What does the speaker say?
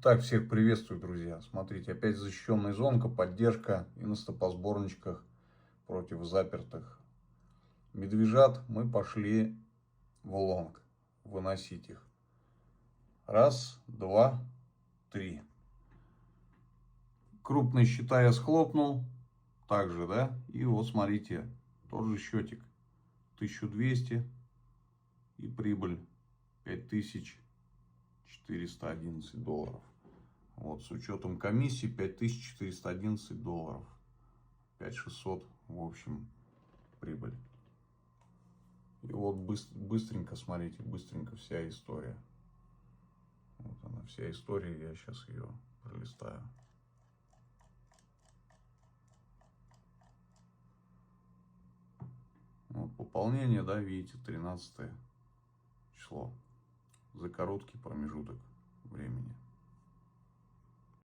Итак, всех приветствую, друзья. Смотрите, опять защищенная зонка, поддержка и на стопосборничках против запертых медвежат. Мы пошли в лонг выносить их. Раз, два, три. Крупные счета я схлопнул. Также, да? И вот смотрите, тот же счетик. 1200 и прибыль 5411 долларов. Вот, с учетом комиссии 5411 долларов. 5600 в общем прибыль. И вот быстренько, смотрите, быстренько вся история. Вот она, вся история, я сейчас ее пролистаю. Вот пополнение, да, видите, 13 число. За короткий промежуток.